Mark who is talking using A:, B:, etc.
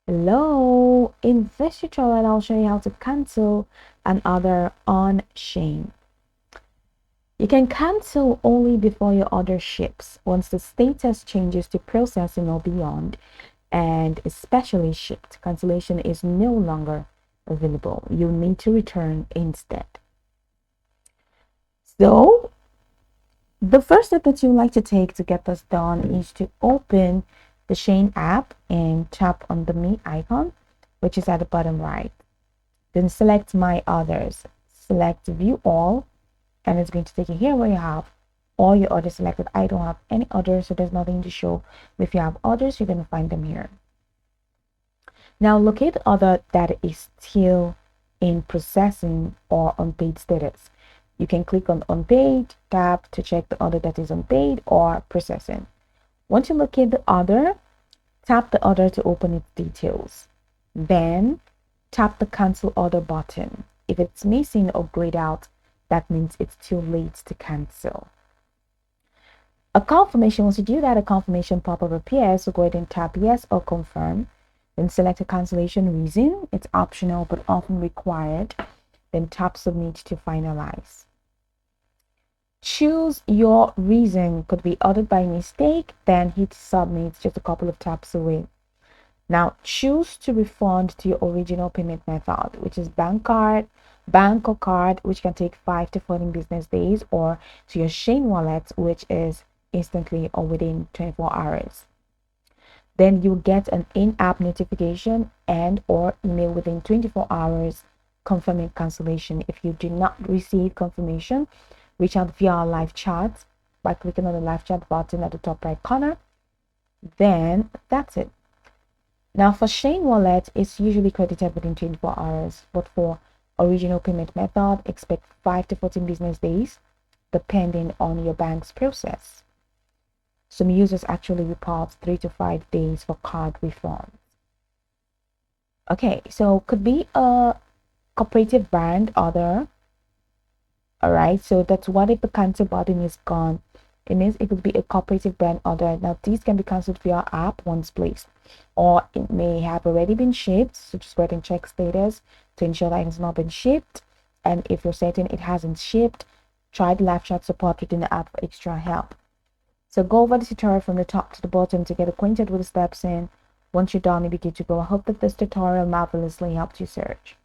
A: Hello! In this tutorial, I'll show you how to cancel an order on Shein. You can cancel only before your order ships, once the status changes to processing or beyond, and especially shipped. Cancellation is no longer available. You need to return instead. So, the first step that you like to take to get this done is to open the Shein app and tap on the Me icon, which is at the bottom right. Then select My Orders. Select View All, and it's going to take you here where you have all your orders selected. I don't have any orders, so there's nothing to show. If you have orders, you're going to find them here. Now locate the order that is still in processing or unpaid status. You can click on Unpaid tab to check the order that is unpaid or processing. Once you locate the order, tap the order to open its details. Then tap the Cancel Order button. If it's missing or grayed out, that means it's too late to cancel. A confirmation, once you do that, a confirmation pop-up appears, so go ahead and tap Yes or Confirm. Then select a cancellation reason. It's optional but often required. Then tap Submit to finalize. Choose your reason. Could be ordered by mistake, then hit Submit just a couple of taps away. Now choose to refund to your original payment method, which is bank or card, which can take 5 to 14 business days, or to your Shein wallet, which is instantly or within 24 hours. Then you'll get an in-app notification and or email within 24 hours confirming cancellation. If you do not receive confirmation, reach out via our live chat by clicking on the live chat button at the top right corner. Then that's it. Now for Shein wallet, it's usually credited within 24 hours, but for original payment method, expect 5 to 14 business days depending on your bank's process. Some users actually report 3 to 5 days for card refunds. Okay, so could be a cooperative brand order. All right, so that's what if the cancel button is gone. It could be a cooperative brand order. Now these can be cancelled via app once placed, or it may have already been shipped, so just go ahead and check status to ensure that it's not been shipped. And if you're certain it hasn't shipped, try the live chat support within the app for extra help. So go over the tutorial from the top to the bottom to get acquainted with the steps, and once you're done, you'll be good to go. I hope that this tutorial marvelously helped you search.